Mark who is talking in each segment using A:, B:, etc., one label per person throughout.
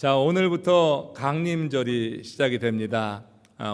A: 자, 오늘부터 강림절이 시작이 됩니다.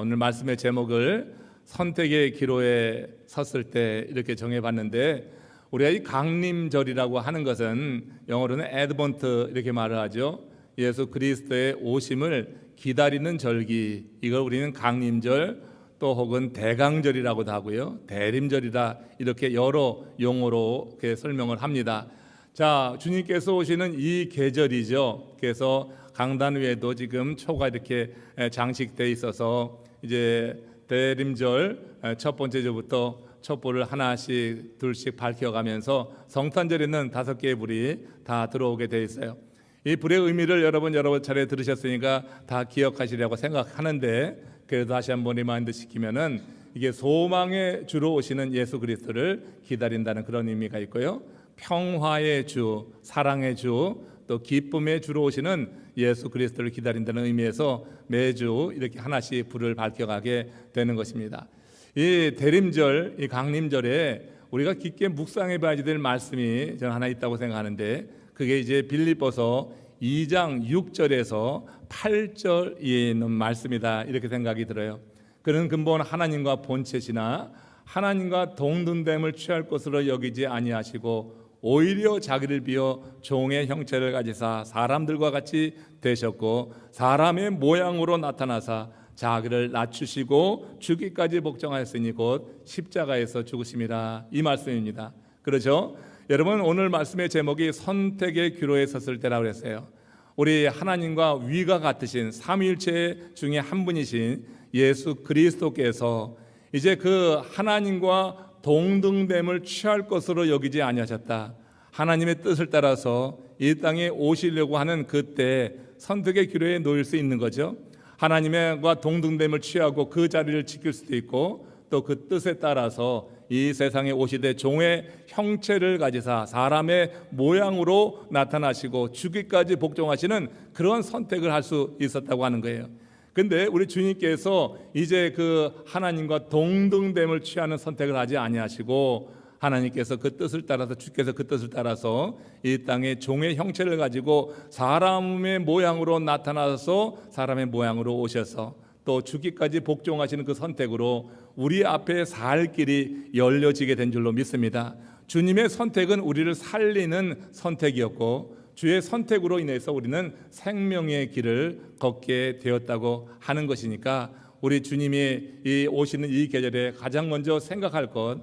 A: 오늘 말씀의 제목을 선택의 기로에 섰을 때 이렇게 정해봤는데, 우리가 이 강림절이라고 하는 것은 영어로는 애드번트 이렇게 말을 하죠. 예수 그리스도의 오심을 기다리는 절기, 이걸 우리는 강림절 또 혹은 대강절이라고도 하고요, 대림절이다, 이렇게 여러 용어로 이렇게 설명을 합니다. 자, 주님께서 오시는 이 계절이죠. 그래서 강단 위에도 지금 초가 이렇게 장식되어 있어서 이제 대림절 첫 번째 절부터 촛불을 하나씩 둘씩 밝혀가면서 성탄절에는 5개의 불이 다 들어오게 되어 있어요. 이 불의 의미를 여러 차례 들으셨으니까 다 기억하시려고 생각하는데, 그래도 다시 한번 리마인드 시키면은 이게 소망의 주로 오시는 예수 그리스도를 기다린다는 그런 의미가 있고요, 평화의 주, 사랑의 주, 또 기쁨의 주로 오시는 예수 그리스도를 기다린다는 의미에서 매주 이렇게 하나씩 불을 밝혀가게 되는 것입니다. 이 대림절, 이 강림절에 우리가 깊게 묵상해 봐야 될 말씀이 저는 하나 있다고 생각하는데, 그게 이제 빌립보서 2장 6절에서 8절에 있는 말씀이다, 이렇게 생각이 들어요. 그는 근본 하나님과 본체시나 하나님과 동등됨을 취할 것으로 여기지 아니하시고 오히려 자기를 비어 종의 형체를 가지사 사람들과 같이 되셨고 사람의 모양으로 나타나사 자기를 낮추시고 죽기까지 복종하였으니 곧 십자가에서 죽으심이라, 이 말씀입니다. 그렇죠? 여러분, 오늘 말씀의 제목이 선택의 기로에 섰을 때라고 했어요. 우리 하나님과 위가 같으신 삼위일체 중에 한 분이신 예수 그리스도께서 이제 그 하나님과 동등됨을 취할 것으로 여기지 아니하셨다. 하나님의 뜻을 따라서 이 땅에 오시려고 하는 그때 선택의 기로에 놓일 수 있는 거죠. 하나님과 동등됨을 취하고 그 자리를 지킬 수도 있고, 또 그 뜻에 따라서 이 세상에 오시되 종의 형체를 가지사 사람의 모양으로 나타나시고 죽기까지 복종하시는 그런 선택을 할 수 있었다고 하는 거예요. 근데 우리 주님께서 이제 그 하나님과 동등됨을 취하는 선택을 하지 아니하시고, 하나님께서 그 뜻을 따라서, 주께서 그 뜻을 따라서 이 땅에 종의 형체를 가지고 사람의 모양으로 나타나서 사람의 모양으로 오셔서 또 죽기까지 복종하시는 그 선택으로 우리 앞에 살 길이 열려지게 된 줄로 믿습니다. 주님의 선택은 우리를 살리는 선택이었고, 주의 선택으로 인해서 우리는 생명의 길을 걷게 되었다고 하는 것이니까, 우리 주님이 오시는 이 계절에 가장 먼저 생각할 것,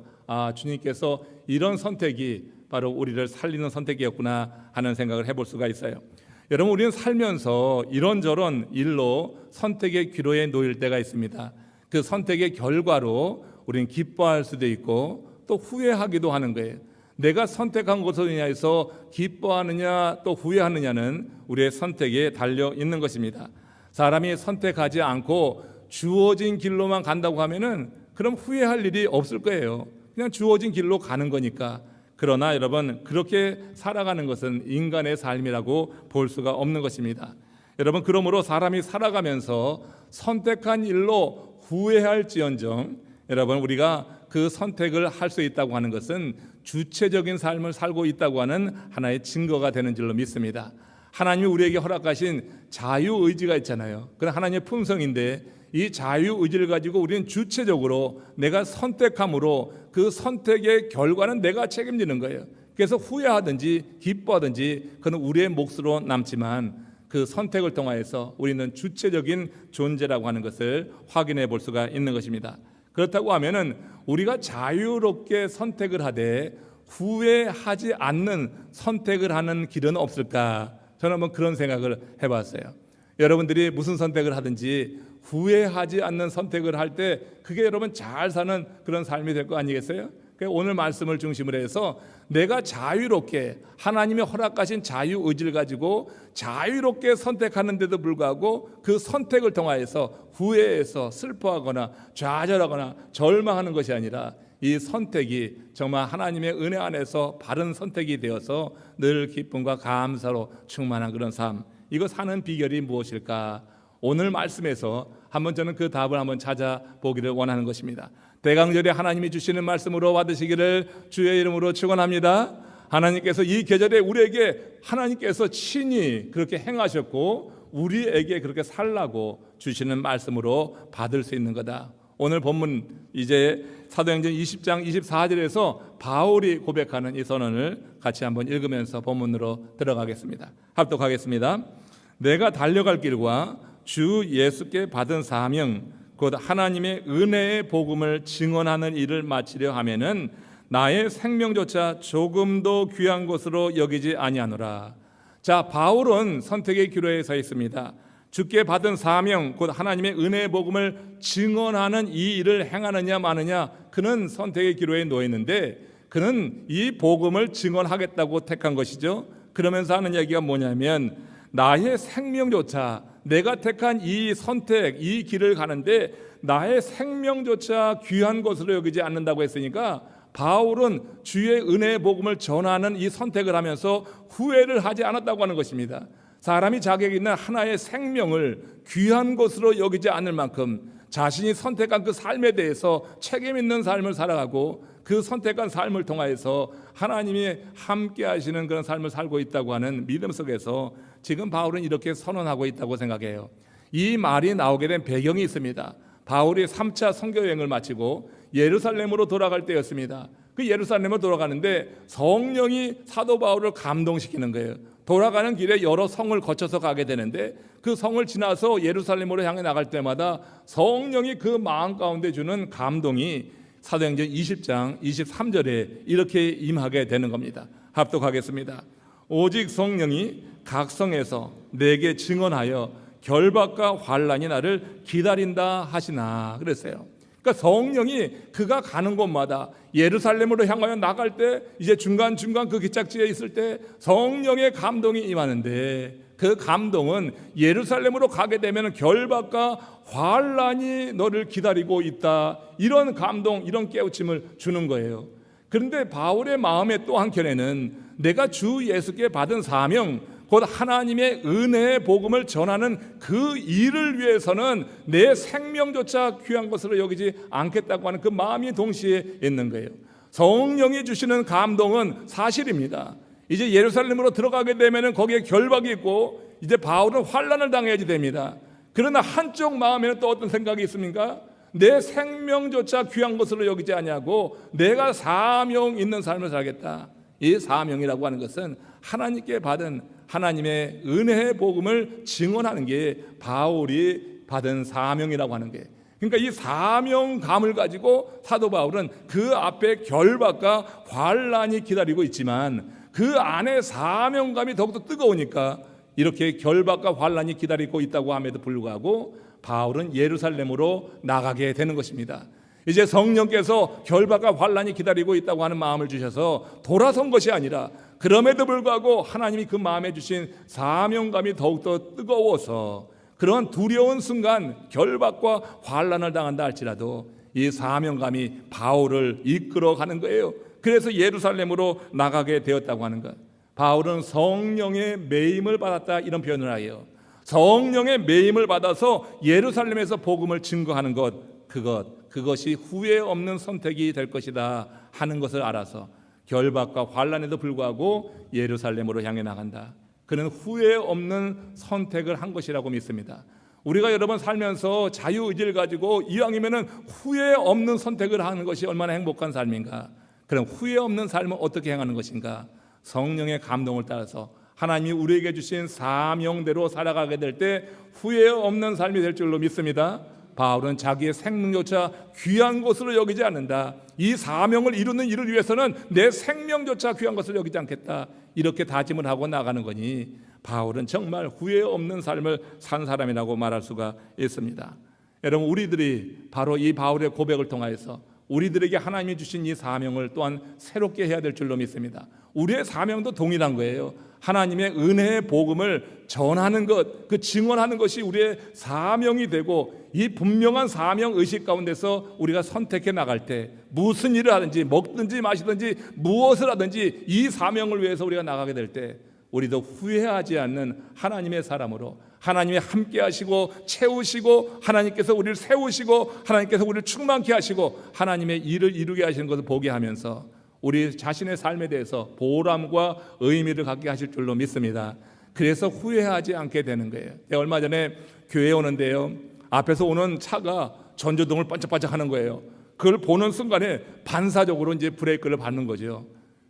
A: 주님께서 이런 선택이 바로 우리를 살리는 선택이었구나 하는 생각을 해볼 수가 있어요. 여러분, 우리는 살면서 이런저런 일로 선택의 기로에 놓일 때가 있습니다. 그 선택의 결과로 우리는 기뻐할 수도 있고 또 후회하기도 하는 거예요. 내가 선택한 것으로 인해서 기뻐하느냐 또 후회하느냐는 우리의 선택에 달려 있는 것입니다. 사람이 선택하지 않고 주어진 길로만 간다고 하면은 그럼 후회할 일이 없을 거예요. 그냥 주어진 길로 가는 거니까. 그러나 여러분, 그렇게 살아가는 것은 인간의 삶이라고 볼 수가 없는 것입니다. 여러분, 그러므로 사람이 살아가면서 선택한 일로 후회할지언정, 여러분, 우리가 그 선택을 할 수 있다고 하는 것은 주체적인 삶을 살고 있다고 하는 하나의 증거가 되는 줄로 믿습니다. 하나님이 우리에게 허락하신 자유의지가 있잖아요. 그건 하나님의 품성인데, 이 자유의지를 가지고 우리는 주체적으로 내가 선택함으로 그 선택의 결과는 내가 책임지는 거예요. 그래서 후회하든지 기뻐하든지 그건 우리의 몫으로 남지만, 그 선택을 통하여서 우리는 주체적인 존재라고 하는 것을 확인해 볼 수가 있는 것입니다. 그렇다고 하면은 우리가 자유롭게 선택을 하되 후회하지 않는 선택을 하는 길은 없을까? 저는 한번 그런 생각을 해봤어요. 여러분들이 무슨 선택을 하든지 후회하지 않는 선택을 할 때 그게 여러분 잘 사는 그런 삶이 될 거 아니겠어요? 오늘 말씀을 중심으로 해서 내가 자유롭게 하나님의 허락하신 자유의지를 가지고 자유롭게 선택하는데도 불구하고 그 선택을 통하여서 후회해서 슬퍼하거나 좌절하거나 절망하는 것이 아니라 이 선택이 정말 하나님의 은혜 안에서 바른 선택이 되어서 늘 기쁨과 감사로 충만한 그런 삶, 이거 사는 비결이 무엇일까? 오늘 말씀에서 한번 저는 그 답을 한번 찾아보기를 원하는 것입니다. 대강절에 하나님이 주시는 말씀으로 받으시기를 주의 이름으로 축원합니다. 하나님께서 이 계절에 우리에게 하나님께서 친히 그렇게 행하셨고 우리에게 그렇게 살라고 주시는 말씀으로 받을 수 있는 거다. 오늘 본문 이제 사도행전 20장 24절에서 바울이 고백하는 이 선언을 같이 한번 읽으면서 본문으로 들어가겠습니다. 합독하겠습니다. 내가 달려갈 길과 주 예수께 받은 사명 곧 하나님의 은혜의 복음을 증언하는 일을 마치려 하면은 나의 생명조차 조금도 귀한 것으로 여기지 아니하노라. 자, 바울은 선택의 기로에 서 있습니다. 주께 받은 사명 곧 하나님의 은혜의 복음을 증언하는 이 일을 행하느냐 마느냐, 그는 선택의 기로에 놓여 있는데 그는 이 복음을 증언하겠다고 택한 것이죠. 그러면서 하는 얘기가 뭐냐면 나의 생명조차, 내가 택한 이 선택, 이 길을 가는데 나의 생명조차 귀한 것으로 여기지 않는다고 했으니까 바울은 주의 은혜의 복음을 전하는 이 선택을 하면서 후회를 하지 않았다고 하는 것입니다. 사람이 자기에게 있는 하나의 생명을 귀한 것으로 여기지 않을 만큼 자신이 선택한 그 삶에 대해서 책임 있는 삶을 살아가고 그 선택한 삶을 통하여서 하나님이 함께 하시는 그런 삶을 살고 있다고 하는 믿음 속에서 지금 바울은 이렇게 선언하고 있다고 생각해요. 이 말이 나오게 된 배경이 있습니다. 바울이 3차 선교 여행을 마치고 예루살렘으로 돌아갈 때였습니다. 그 예루살렘으로 돌아가는데 성령이 사도 바울을 감동시키는 거예요. 돌아가는 길에 여러 성을 거쳐서 가게 되는데 그 성을 지나서 예루살렘으로 향해 나갈 때마다 성령이 그 마음 가운데 주는 감동이 사도행전 20장 23절에 이렇게 임하게 되는 겁니다. 합독하겠습니다. 오직 성령이 각 성에서 내게 증언하여 결박과 환난이 나를 기다린다 하시나 그랬어요. 그러니까 성령이 그가 가는 곳마다 예루살렘으로 향하여 나갈 때 이제 중간중간 그 기착지에 있을 때 성령의 감동이 임하는데 그 감동은 예루살렘으로 가게 되면 결박과 환난이 너를 기다리고 있다, 이런 감동, 이런 깨우침을 주는 거예요. 그런데 바울의 마음의 또 한켠에는 내가 주 예수께 받은 사명 곧 하나님의 은혜의 복음을 전하는 그 일을 위해서는 내 생명조차 귀한 것으로 여기지 않겠다고 하는 그 마음이 동시에 있는 거예요. 성령이 주시는 감동은 사실입니다. 이제 예루살렘으로 들어가게 되면 거기에 결박이 있고 이제 바울은 환난을 당해야지 됩니다. 그러나 한쪽 마음에는 또 어떤 생각이 있습니까? 내 생명조차 귀한 것으로 여기지 아니하고 내가 사명 있는 삶을 살겠다. 이 사명이라고 하는 것은 하나님께 받은 하나님의 은혜의 복음을 증언하는 게 바울이 받은 사명이라고 하는 게, 그러니까 이 사명감을 가지고 사도 바울은 그 앞에 결박과 환난이 기다리고 있지만 그 안에 사명감이 더욱더 뜨거우니까 이렇게 결박과 환난이 기다리고 있다고 함에도 불구하고 바울은 예루살렘으로 나가게 되는 것입니다. 이제 성령께서 결박과 환난이 기다리고 있다고 하는 마음을 주셔서 돌아선 것이 아니라 그럼에도 불구하고 하나님이 그 마음에 주신 사명감이 더욱더 뜨거워서 그런 두려운 순간 결박과 환난을 당한다 할지라도 이 사명감이 바울을 이끌어가는 거예요. 그래서 예루살렘으로 나가게 되었다고 하는 것. 바울은 성령의 매임을 받았다, 이런 표현을 해요. 성령의 매임을 받아서 예루살렘에서 복음을 증거하는 것, 그것이 후회 없는 선택이 될 것이다 하는 것을 알아서 결박과 환난에도 불구하고 예루살렘으로 향해 나간다. 그는 후회 없는 선택을 한 것이라고 믿습니다. 우리가 여러분 살면서 자유의지를 가지고 이왕이면 후회 없는 선택을 하는 것이 얼마나 행복한 삶인가. 그럼 후회 없는 삶은 어떻게 행하는 것인가? 성령의 감동을 따라서 하나님이 우리에게 주신 사명대로 살아가게 될 때 후회 없는 삶이 될 줄로 믿습니다. 바울은 자기의 생명조차 귀한 것으로 여기지 않는다. 이 사명을 이루는 일을 위해서는 내 생명조차 귀한 것을 여기지 않겠다, 이렇게 다짐을 하고 나가는 거니 바울은 정말 후회 없는 삶을 산 사람이라고 말할 수가 있습니다. 여러분, 우리들이 바로 이 바울의 고백을 통하여서 우리들에게 하나님이 주신 이 사명을 또한 새롭게 해야 될 줄로 믿습니다. 우리의 사명도 동일한 거예요. 하나님의 은혜의 복음을 전하는 것, 그 증언하는 것이 우리의 사명이 되고, 이 분명한 사명 의식 가운데서 우리가 선택해 나갈 때 무슨 일을 하든지 먹든지 마시든지 무엇을 하든지 이 사명을 위해서 우리가 나가게 될 때 우리도 후회하지 않는 하나님의 사람으로, 하나님이 함께 하시고 채우시고 하나님께서 우리를 세우시고 하나님께서 우리를 충만케 하시고 하나님의 일을 이루게 하시는 것을 보게 하면서 우리 자신의 삶에 대해서 보람과 의미를 갖게 하실 줄로 믿습니다. 그래서 후회하지 않게 되는 거예요. 제가 얼마 전에 교회에 오는데요, 앞에서 오는 차가 전조등을 반짝반짝 하는 거예요. 그걸 보는 순간에 반사적으로 이제 브레이크를 밟는 거죠.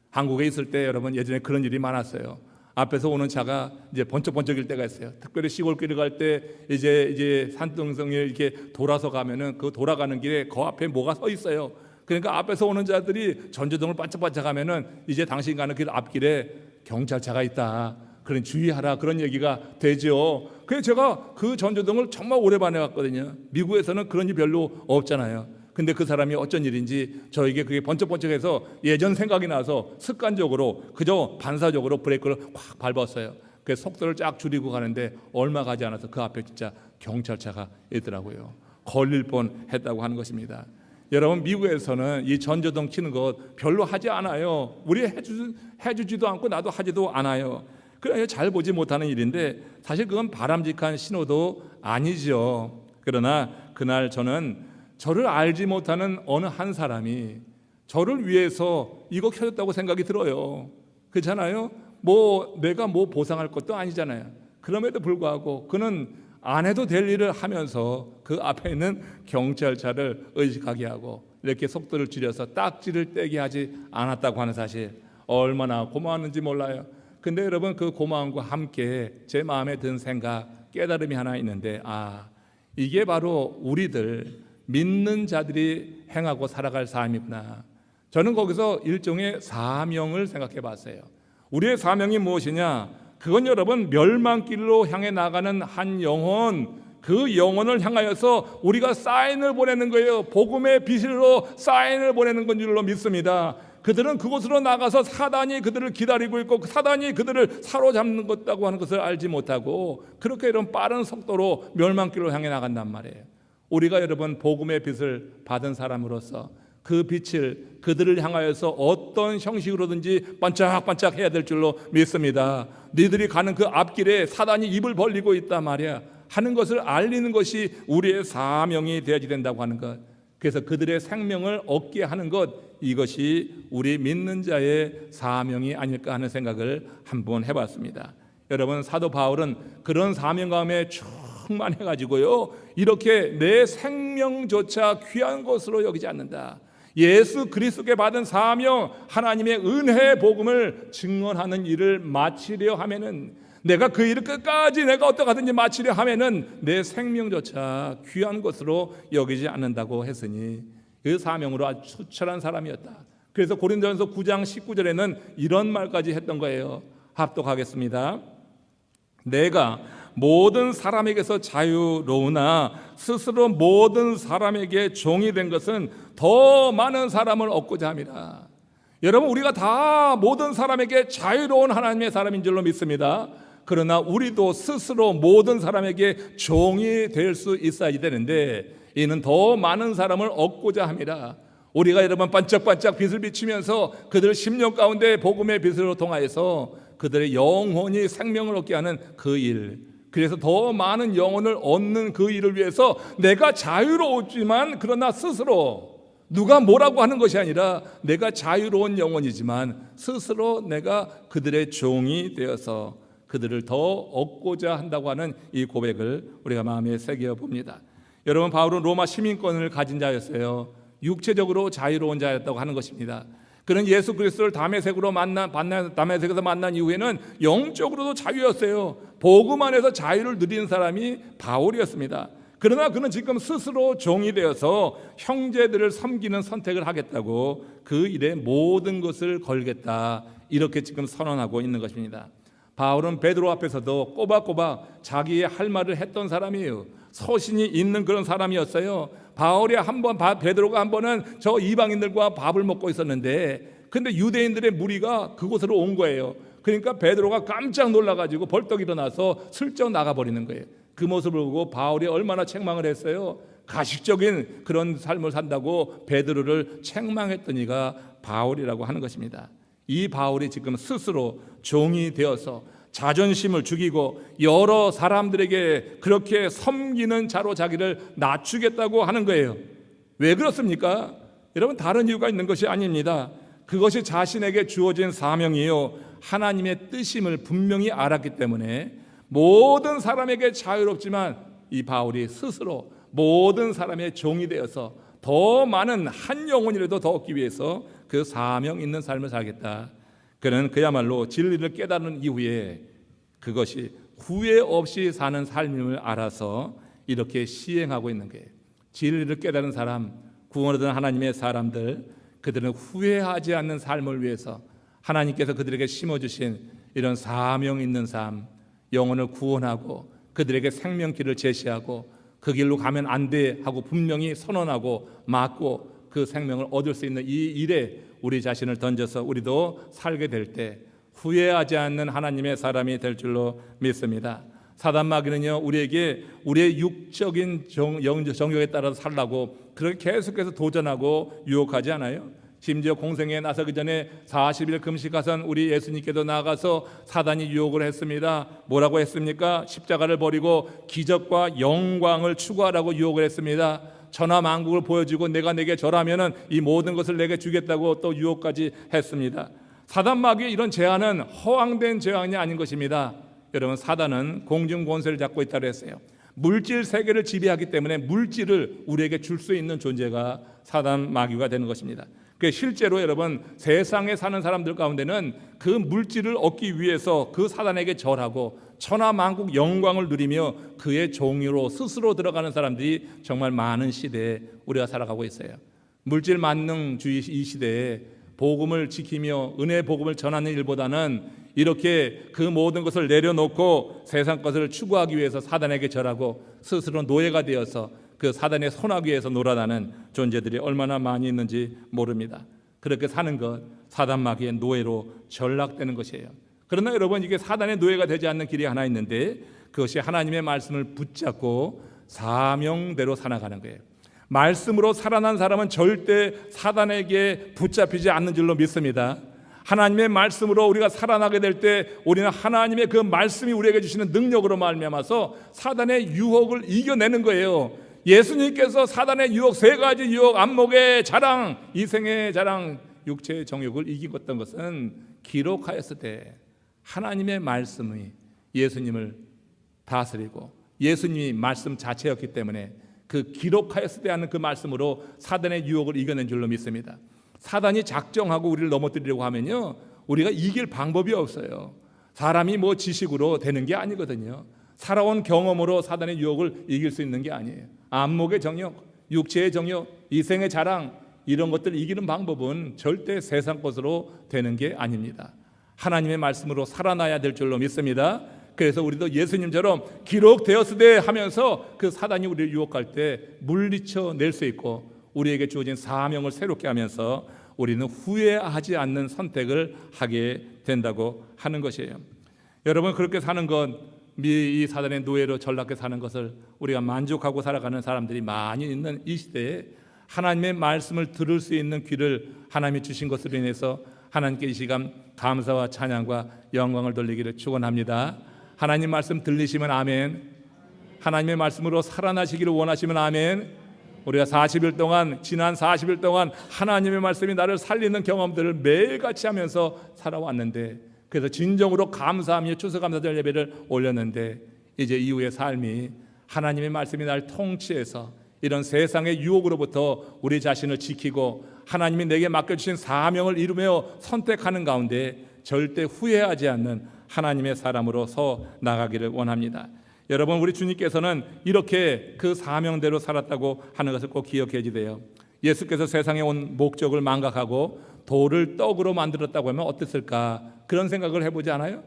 A: 한국에 있을 때 여러분 예전에 그런 일이 많았어요. 앞에서 오는 차가 이제 번쩍번쩍일 때가 있어요. 특별히 시골길을 갈 때 이제 산등성에 이렇게 돌아서 가면은 그 돌아가는 길에 그 앞에 뭐가 서 있어요. 그러니까 앞에서 오는 자들이 전조등을 반짝반짝하면은 이제 당신 가는 길 앞길에 경찰차가 있다, 그런 주의하라, 그런 얘기가 되죠. 그래서 제가 그 전조등을 정말 오래 반해왔거든요. 미국에서는 그런 일 별로 없잖아요. 근데 그 사람이 어쩐 일인지 저에게 그게 번쩍번쩍해서 예전 생각이 나서 습관적으로 그저 반사적으로 브레이크를 확 밟았어요. 그래서 속도를 쫙 줄이고 가는데 얼마 가지 않아서 그 앞에 진짜 경찰차가 있더라고요. 걸릴 뻔했다고 하는 것입니다. 여러분, 미국에서는 이 전조등 켜는 것 별로 하지 않아요. 우리 해주지도 않고 나도 하지도 않아요. 그냥 잘 보지 못하는 일인데 사실 그건 바람직한 신호도 아니죠. 그러나 그날 저를 알지 못하는 어느 한 사람이 저를 위해서 이거 켜줬다고 생각이 들어요. 그렇잖아요? 내가 보상할 것도 아니잖아요. 그럼에도 불구하고 그는 안 해도 될 일을 하면서 그 앞에 있는 경찰차를 의식하게 하고 이렇게 속도를 줄여서 딱지를 떼게 하지 않았다고 하는 사실, 얼마나 고마웠는지 몰라요. 근데 여러분, 그 고마움과 함께 제 마음에 든 생각, 깨달음이 하나 있는데, 이게 바로 우리들 믿는 자들이 행하고 살아갈 삶이구나. 저는 거기서 일종의 사명을 생각해 봤어요. 우리의 사명이 무엇이냐? 그건 여러분, 멸망길로 향해 나가는 한 영혼, 그 영혼을 향하여서 우리가 사인을 보내는 거예요. 복음의 빛으로 사인을 보내는 건 줄로 믿습니다. 그들은 그곳으로 나가서 사단이 그들을 기다리고 있고 사단이 그들을 사로잡는 것다고 하는 것을 알지 못하고 그렇게 이런 빠른 속도로 멸망길로 향해 나간단 말이에요. 우리가 여러분 복음의 빛을 받은 사람으로서 그 빛을 그들을 향하여서 어떤 형식으로든지 반짝반짝 해야 될 줄로 믿습니다. 너희들이 가는 그 앞길에 사단이 입을 벌리고 있단 말이야 하는 것을 알리는 것이 우리의 사명이 되어야 된다고 하는 것. 그래서 그들의 생명을 얻게 하는 것, 이것이 우리 믿는 자의 사명이 아닐까 하는 생각을 한번 해봤습니다. 여러분, 사도 바울은 그런 사명감에 충만해가지고요, 이렇게 내 생명조차 귀한 것으로 여기지 않는다. 예수 그리스도께 받은 사명, 하나님의 은혜의 복음을 증언하는 일을 마치려 하면은, 내가 그 일을 끝까지 내가 어떻게든지 마치려 하면은 내 생명조차 귀한 것으로 여기지 않는다고 했으니 그 사명으로 아주 추천한 사람이었다. 그래서 고린도전서 9장 19절에는 이런 말까지 했던 거예요. 합독하겠습니다. 내가 모든 사람에게서 자유로우나 스스로 모든 사람에게 종이 된 것은 더 많은 사람을 얻고자 함이라. 여러분, 우리가 다 모든 사람에게 자유로운 하나님의 사람인 줄로 믿습니다. 그러나 우리도 스스로 모든 사람에게 종이 될 수 있어야 되는데, 이는 더 많은 사람을 얻고자 함이라. 우리가 여러분 반짝반짝 빛을 비추면서 그들 심령 가운데 복음의 빛으로 통하여서 그들의 영혼이 생명을 얻게 하는 그 일, 그래서 더 많은 영혼을 얻는 그 일을 위해서 내가 자유로웠지만, 그러나 스스로 누가 뭐라고 하는 것이 아니라 내가 자유로운 영혼이지만 스스로 내가 그들의 종이 되어서 그들을 더 얻고자 한다고 하는 이 고백을 우리가 마음에 새겨 봅니다. 여러분, 바울은 로마 시민권을 가진 자였어요. 육체적으로 자유로운 자였다고 하는 것입니다. 그는 예수 그리스도를 다메섹에서 만난 이후에는 영적으로도 자유였어요. 복음 안에서 자유를 누리는 사람이 바울이었습니다. 그러나 그는 지금 스스로 종이 되어서 형제들을 섬기는 선택을 하겠다고, 그 일에 모든 것을 걸겠다, 이렇게 지금 선언하고 있는 것입니다. 바울은 베드로 앞에서도 꼬박꼬박 자기의 할 말을 했던 사람이에요. 소신이 있는 그런 사람이었어요. 베드로가 한 번은 저 이방인들과 밥을 먹고 있었는데, 근데 유대인들의 무리가 그곳으로 온 거예요. 그러니까 베드로가 깜짝 놀라가지고 벌떡 일어나서 슬쩍 나가버리는 거예요. 그 모습을 보고 바울이 얼마나 책망을 했어요. 가식적인 그런 삶을 산다고 베드로를 책망했더니가 바울이라고 하는 것입니다. 이 바울이 지금 스스로 종이 되어서 자존심을 죽이고 여러 사람들에게 그렇게 섬기는 자로 자기를 낮추겠다고 하는 거예요. 왜 그렇습니까? 여러분, 다른 이유가 있는 것이 아닙니다. 그것이 자신에게 주어진 사명이요 하나님의 뜻임을 분명히 알았기 때문에 모든 사람에게 자유롭지만 이 바울이 스스로 모든 사람의 종이 되어서 더 많은 한 영혼이라도 더 얻기 위해서 그 사명 있는 삶을 살겠다. 그는 그야말로 진리를 깨달은 이후에 그것이 후회 없이 사는 삶임을 알아서 이렇게 시행하고 있는 거예요. 진리를 깨달은 사람, 구원 얻은 하나님의 사람들, 그들은 후회하지 않는 삶을 위해서 하나님께서 그들에게 심어주신 이런 사명 있는 삶, 영혼을 구원하고 그들에게 생명길을 제시하고 그 길로 가면 안 돼 하고 분명히 선언하고 막고 그 생명을 얻을 수 있는 이 일에 우리 자신을 던져서 우리도 살게 될 때 후회하지 않는 하나님의 사람이 될 줄로 믿습니다. 사단 마귀는요, 우리에게 우리의 육적인 정욕에 따라서 살라고 그렇게 계속해서 도전하고 유혹하지 않아요? 심지어 공생에 나서기 전에 40일 금식하선 우리 예수님께도 나아가서 사단이 유혹을 했습니다. 뭐라고 했습니까? 십자가를 버리고 기적과 영광을 추구하라고 유혹을 했습니다. 천하만국을 보여주고 내가 내게 절하면은 이 모든 것을 내게 주겠다고 또 유혹까지 했습니다. 사단 마귀의 이런 제안은 허황된 제안이 아닌 것입니다. 여러분, 사단은 공중 권세를 잡고 있다고 했어요. 물질 세계를 지배하기 때문에 물질을 우리에게 줄 수 있는 존재가 사단 마귀가 되는 것입니다. 실제로 여러분, 세상에 사는 사람들 가운데는 그 물질을 얻기 위해서 그 사단에게 절하고 천하만국 영광을 누리며 그의 종으로 스스로 들어가는 사람들이 정말 많은 시대에 우리가 살아가고 있어요. 물질 만능주의 이 시대에 복음을 지키며 은혜의 복음을 전하는 일보다는 이렇게 그 모든 것을 내려놓고 세상 것을 추구하기 위해서 사단에게 절하고 스스로 노예가 되어서 그 사단의 손아귀에서 놀아나는 존재들이 얼마나 많이 있는지 모릅니다. 그렇게 사는 것, 사단 마귀의 노예로 전락되는 것이에요. 그러나 여러분, 이게 사단의 노예가 되지 않는 길이 하나 있는데 그것이 하나님의 말씀을 붙잡고 사명대로 살아가는 거예요. 말씀으로 살아난 사람은 절대 사단에게 붙잡히지 않는 줄로 믿습니다. 하나님의 말씀으로 우리가 살아나게 될 때 우리는 하나님의 그 말씀이 우리에게 주시는 능력으로 말미암아서 사단의 유혹을 이겨내는 거예요. 예수님께서 사단의 유혹, 세 가지 유혹, 안목의 자랑, 이생의 자랑, 육체의 정욕을 이기었던 것은 기록하였을 때 하나님의 말씀이 예수님을 다스리고 예수님이 말씀 자체였기 때문에 그 기록하였을 때 하는 그 말씀으로 사단의 유혹을 이겨낸 줄로 믿습니다. 사단이 작정하고 우리를 넘어뜨리려고 하면요, 우리가 이길 방법이 없어요. 사람이 뭐 지식으로 되는 게 아니거든요. 살아온 경험으로 사단의 유혹을 이길 수 있는 게 아니에요. 안목의 정욕, 육체의 정욕, 이생의 자랑, 이런 것들을 이기는 방법은 절대 세상 것으로 되는 게 아닙니다. 하나님의 말씀으로 살아나야 될 줄로 믿습니다. 그래서 우리도 예수님처럼 기록되었으되 하면서 그 사단이 우리를 유혹할 때 물리쳐 낼 수 있고 우리에게 주어진 사명을 새롭게 하면서 우리는 후회하지 않는 선택을 하게 된다고 하는 것이에요. 여러분, 그렇게 사는 건 이 사단의 노예로 전락해 사는 것을 우리가 만족하고 살아가는 사람들이 많이 있는 이 시대에 하나님의 말씀을 들을 수 있는 귀를 하나님이 주신 것으로 인해서 하나님께 이 시간 감사와 찬양과 영광을 돌리기를 축원합니다. 하나님 말씀 들리시면 아멘. 하나님의 말씀으로 살아나시기를 원하시면 아멘. 우리가 40일 동안, 지난 40일 동안 하나님의 말씀이 나를 살리는 경험들을 매일같이 하면서 살아왔는데, 그래서 진정으로 감사하며 추수감사절 예배를 올렸는데, 이제 이후의 삶이 하나님의 말씀이 날 통치해서 이런 세상의 유혹으로부터 우리 자신을 지키고 하나님이 내게 맡겨주신 사명을 이루며 선택하는 가운데 절대 후회하지 않는 하나님의 사람으로서 나가기를 원합니다. 여러분, 우리 주님께서는 이렇게 그 사명대로 살았다고 하는 것을 꼭 기억해 주세요. 예수께서 세상에 온 목적을 망각하고 돌을 떡으로 만들었다고 하면 어땠을까? 그런 생각을 해보지 않아요?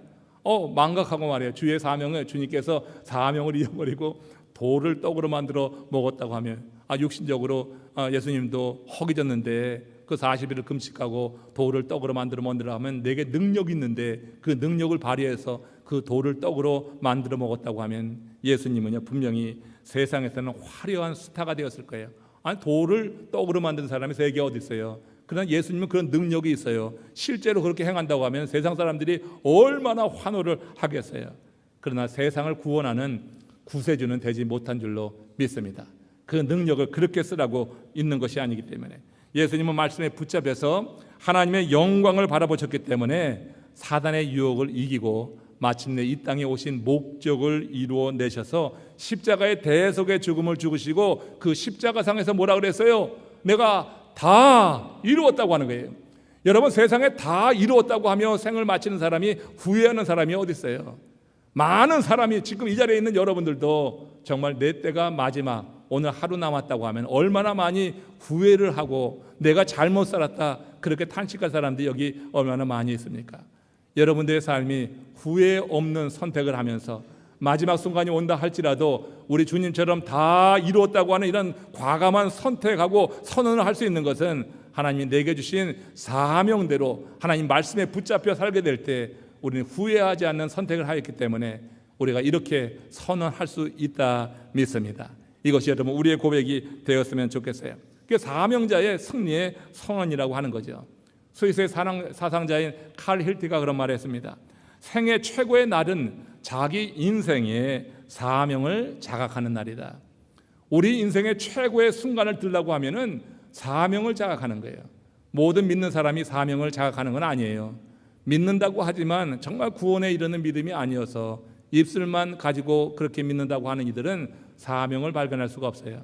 A: 망각하고 말이에요. 주의 사명을, 주님께서 사명을 잃어버리고 돌을 떡으로 만들어 먹었다고 하면 육신적으로 예수님도 허기졌는데 그 40일을 금식하고 돌을 떡으로 만들어 먹으라 하면 내게 능력이 있는데 그 능력을 발휘해서 그 돌을 떡으로 만들어 먹었다고 하면 예수님은요, 분명히 세상에서는 화려한 스타가 되었을 거예요. 아니, 돌을 떡으로 만든 사람이 세계에 어디 있어요? 그러나 예수님은 그런 능력이 있어요. 실제로 그렇게 행한다고 하면 세상 사람들이 얼마나 환호를 하겠어요. 그러나 세상을 구원하는 구세주는 되지 못한 줄로 믿습니다. 그 능력을 그렇게 쓰라고 있는 것이 아니기 때문에 예수님은 말씀에 붙잡혀서 하나님의 영광을 바라보셨기 때문에 사단의 유혹을 이기고 마침내 이 땅에 오신 목적을 이루어내셔서 십자가의 대속의 죽음을 죽으시고 그 십자가상에서 뭐라 그랬어요? 내가 다 이루었다고 하는 거예요. 여러분, 세상에 다 이루었다고 하며 생을 마치는 사람이 후회하는 사람이 어디 있어요? 많은 사람이 지금 이 자리에 있는 여러분들도 정말 내 때가 마지막, 오늘 하루 남았다고 하면 얼마나 많이 후회를 하고 내가 잘못 살았다 그렇게 탄식할 사람들이 여기 얼마나 많이 있습니까? 여러분들의 삶이 후회 없는 선택을 하면서 마지막 순간이 온다 할지라도 우리 주님처럼 다 이루었다고 하는 이런 과감한 선택하고 선언을 할 수 있는 것은 하나님이 내게 주신 사명대로 하나님 말씀에 붙잡혀 살게 될 때 우리는 후회하지 않는 선택을 하였기 때문에 우리가 이렇게 선언할 수 있다 믿습니다. 이것이 여러분 우리의 고백이 되었으면 좋겠어요. 그게 사명자의 승리의 선언이라고 하는 거죠. 스위스의 사상자인 칼 힐티가 그런 말을 했습니다. 생애 최고의 날은 자기 인생의 사명을 자각하는 날이다. 우리 인생의 최고의 순간을 들라고 하면은 사명을 자각하는 거예요. 모든 믿는 사람이 사명을 자각하는 건 아니에요. 믿는다고 하지만 정말 구원에 이르는 믿음이 아니어서 입술만 가지고 그렇게 믿는다고 하는 이들은 사명을 발견할 수가 없어요.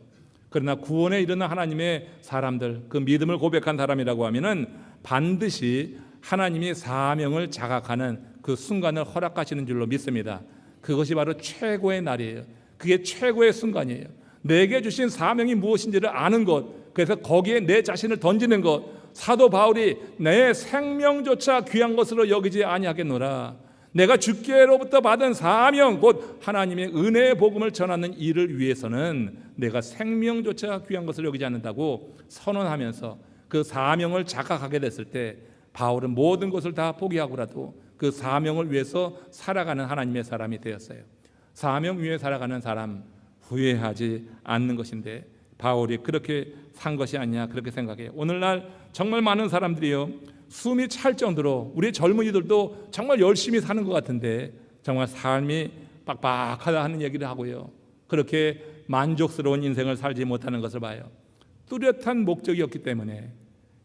A: 그러나 구원에 이르는 하나님의 사람들, 그 믿음을 고백한 사람이라고 하면은 반드시 하나님이 사명을 자각하는 그 순간을 허락하시는 줄로 믿습니다. 그것이 바로 최고의 날이에요. 그게 최고의 순간이에요. 내게 주신 사명이 무엇인지를 아는 것, 그래서 거기에 내 자신을 던지는 것. 사도 바울이 내 생명조차 귀한 것으로 여기지 아니하겠노라. 내가 주께로부터 받은 사명, 곧 하나님의 은혜의 복음을 전하는 일을 위해서는 내가 생명조차 귀한 것을 여기지 않는다고 선언하면서 그 사명을 자각하게 됐을 때 바울은 모든 것을 다 포기하고라도 그 사명을 위해서 살아가는 하나님의 사람이 되었어요. 사명 위에 살아가는 사람, 후회하지 않는 것인데 바울이 그렇게 산 것이 아니냐 그렇게 생각해요. 오늘날 정말 많은 사람들이요, 숨이 찰 정도로 우리 젊은이들도 정말 열심히 사는 것 같은데 정말 삶이 빡빡하다 하는 얘기를 하고요, 그렇게 만족스러운 인생을 살지 못하는 것을 봐요. 뚜렷한 목적이 없기 때문에.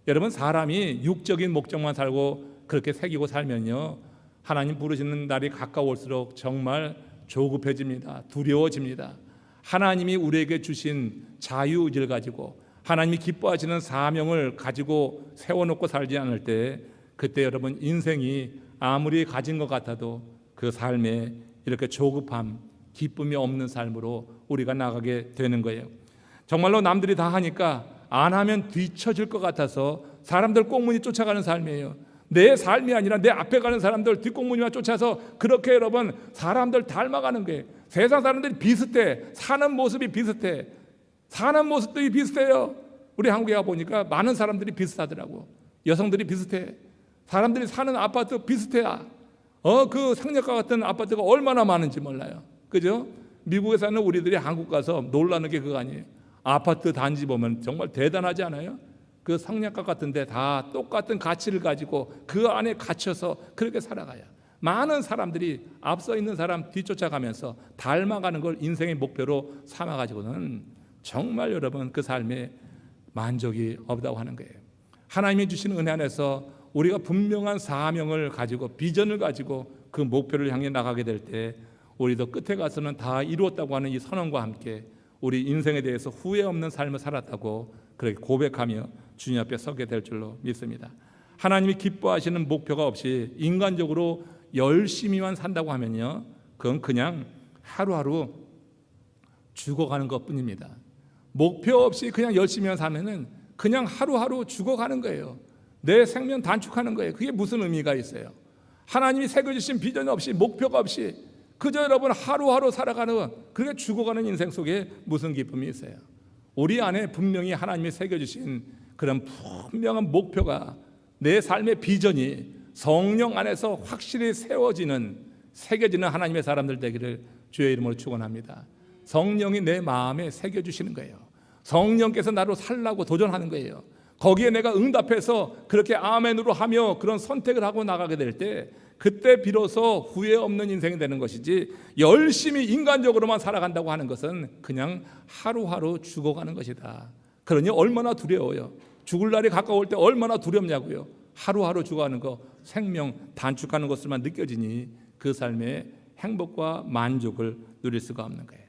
A: 여러분, 사람이 육적인 목적만 살고 그렇게 새기고 살면요, 하나님 부르시는 날이 가까울수록 정말 조급해집니다. 두려워집니다. 하나님이 우리에게 주신 자유의지를 가지고 하나님이 기뻐하시는 사명을 가지고 세워놓고 살지 않을 때, 그때 여러분 인생이 아무리 가진 것 같아도 그 삶에 이렇게 조급함, 기쁨이 없는 삶으로 우리가 나가게 되는 거예요. 정말로 남들이 다 하니까 안 하면 뒤처질 것 같아서 사람들 꽁무니 쫓아가는 삶이에요. 내 삶이 아니라 내 앞에 가는 사람들 뒷꽁무니만 쫓아서 그렇게 여러분 사람들 닮아가는 거예요. 세상 사람들이 비슷해. 사는 모습이 비슷해. 사는 모습들이 비슷해요. 우리 한국에 가보니까 많은 사람들이 비슷하더라고. 여성들이 비슷해. 사람들이 사는 아파트 비슷해. 그 상력과 같은 아파트가 얼마나 많은지 몰라요. 그죠? 미국에 사는 우리들이 한국 가서 놀라는 게 그거 아니에요. 아파트 단지 보면 정말 대단하지 않아요? 그 성냥갑 같은데 다 똑같은 가치를 가지고 그 안에 갇혀서 그렇게 살아가요. 많은 사람들이 앞서 있는 사람 뒤쫓아가면서 닮아가는 걸 인생의 목표로 삼아가지고는 정말 여러분 그 삶에 만족이 없다고 하는 거예요. 하나님이 주신 은혜 안에서 우리가 분명한 사명을 가지고 비전을 가지고 그 목표를 향해 나가게 될 때 우리도 끝에 가서는 다 이루었다고 하는 이 선언과 함께 우리 인생에 대해서 후회 없는 삶을 살았다고 그렇게 고백하며 주님 앞에 서게 될 줄로 믿습니다. 하나님이 기뻐하시는 목표가 없이 인간적으로 열심히만 산다고 하면요, 그건 그냥 하루하루 죽어가는 것뿐입니다. 목표 없이 그냥 열심히만 사면은 그냥 하루하루 죽어가는 거예요. 내 생명 단축하는 거예요. 그게 무슨 의미가 있어요? 하나님이 새겨주신 비전 없이 목표가 없이 그저 여러분 하루하루 살아가는, 그게 죽어가는 인생 속에 무슨 기쁨이 있어요? 우리 안에 분명히 하나님이 새겨주신 그런 분명한 목표가, 내 삶의 비전이 성령 안에서 확실히 세워지는, 새겨지는 하나님의 사람들 되기를 주의 이름으로 축원합니다. 성령이 내 마음에 새겨주시는 거예요. 성령께서 나로 살라고 도전하는 거예요. 거기에 내가 응답해서 그렇게 아멘으로 하며 그런 선택을 하고 나가게 될 때, 그때 비로소 후회 없는 인생이 되는 것이지, 열심히 인간적으로만 살아간다고 하는 것은 그냥 하루하루 죽어가는 것이다. 그러니 얼마나 두려워요. 죽을 날이 가까울 때 얼마나 두렵냐고요. 하루하루 죽어가는 거, 생명 단축하는 것을만 느껴지니 그 삶의 행복과 만족을 누릴 수가 없는 거예요.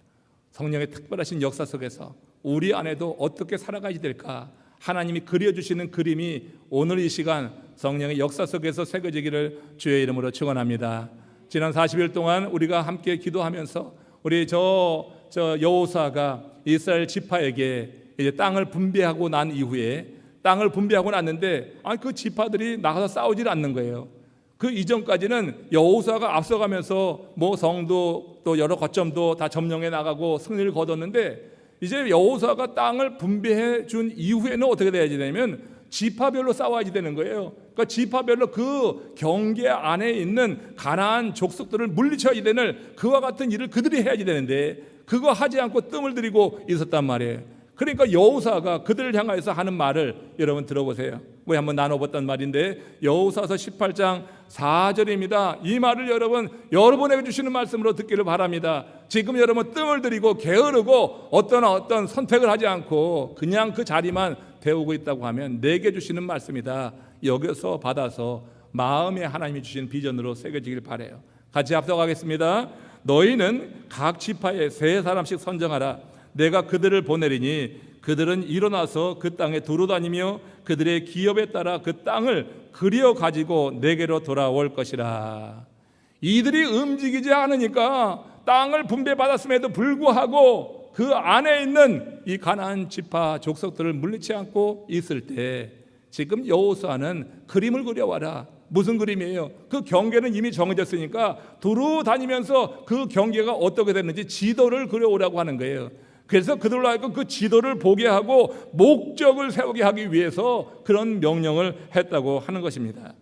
A: 성령의 특별하신 역사 속에서 우리 안에도 어떻게 살아가야 될까, 하나님이 그려주시는 그림이 오늘 이 시간 성령의 역사 속에서 새겨지기를 주의 이름으로 축원합니다. 지난 40일 동안 우리가 함께 기도하면서 우리 저 여호수아가 이스라엘 지파에게 이제 땅을 분배하고 난 이후에, 땅을 분배하고 났는데 그 지파들이 나가서 싸우질 않는 거예요. 그 이전까지는 여호수아가 앞서가면서 뭐 성도 또 여러 거점도 다 점령해 나가고 승리를 거뒀는데, 이제 여호수아가 땅을 분배해 준 이후에는 어떻게 돼야지 되냐면 지파별로 싸워야지 되는 거예요. 그러니까 지파별로 그 경계 안에 있는 가나안 족속들을 물리쳐야지 되는 그와 같은 일을 그들이 해야지 되는데 그거 하지 않고 뜸을 들이고 있었단 말이에요. 그러니까 여호수아가 그들을 향해서 하는 말을 여러분 들어보세요. 우리 한번 나눠봤던 말인데 여호수아서 18장 4절입니다. 이 말을 여러분에게 주시는 말씀으로 듣기를 바랍니다. 지금 여러분 뜸을 들이고 게으르고 어떤 선택을 하지 않고 그냥 그 자리만 배우고 있다고 하면 내게 주시는 말씀이다. 여기서 받아서 마음에 하나님이 주신 비전으로 새겨지길 바라요. 같이 합독하겠습니다. 너희는 각 지파에 3사람씩 선정하라. 내가 그들을 보내리니 그들은 일어나서 그 땅에 두루다니며 그들의 기업에 따라 그 땅을 그려 가지고 내게로 돌아올 것이라. 이들이 움직이지 않으니까 땅을 분배받았음에도 불구하고 그 안에 있는 이 가나안 지파 족속들을 물리치 않고 있을 때 지금 여호수아는 그림을 그려와라. 무슨 그림이에요? 그 경계는 이미 정해졌으니까 두루 다니면서 그 경계가 어떻게 됐는지 지도를 그려오라고 하는 거예요. 그래서 그들로 하여금 그 지도를 보게 하고 목적을 세우게 하기 위해서 그런 명령을 했다고 하는 것입니다.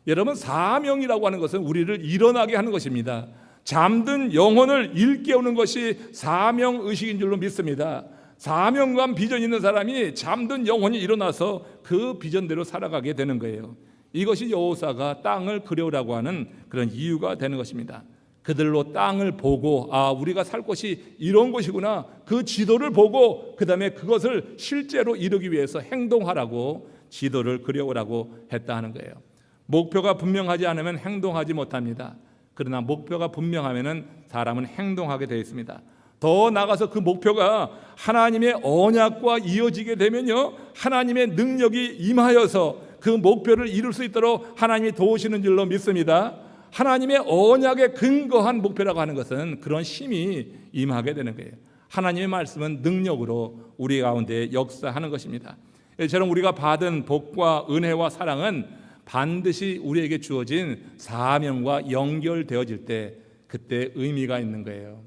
A: 여러분, 사명이라고 하는 것은 우리를 일어나게 하는 것입니다. 잠든 영혼을 일깨우는 것이 사명의식인 줄로 믿습니다. 사명감 비전 있는 사람이 잠든 영혼이 일어나서 그 비전대로 살아가게 되는 거예요. 이것이 여호수아가 땅을 그려오라고 하는 그런 이유가 되는 것입니다. 그들로 땅을 보고 우리가 살 곳이 이런 곳이구나, 그 지도를 보고 그 다음에 그것을 실제로 이루기 위해서 행동하라고 지도를 그려오라고 했다 하는 거예요. 목표가 분명하지 않으면 행동하지 못합니다. 그러나 목표가 분명하면 사람은 행동하게 되어 있습니다. 더 나아가서 그 목표가 하나님의 언약과 이어지게 되면요, 하나님의 능력이 임하여서 그 목표를 이룰 수 있도록 하나님이 도우시는 줄로 믿습니다. 하나님의 언약에 근거한 목표라고 하는 것은 그런 힘이 임하게 되는 거예요. 하나님의 말씀은 능력으로 우리 가운데 역사하는 것입니다. 이처럼 우리가 받은 복과 은혜와 사랑은 반드시 우리에게 주어진 사명과 연결되어질 때 그때 의미가 있는 거예요.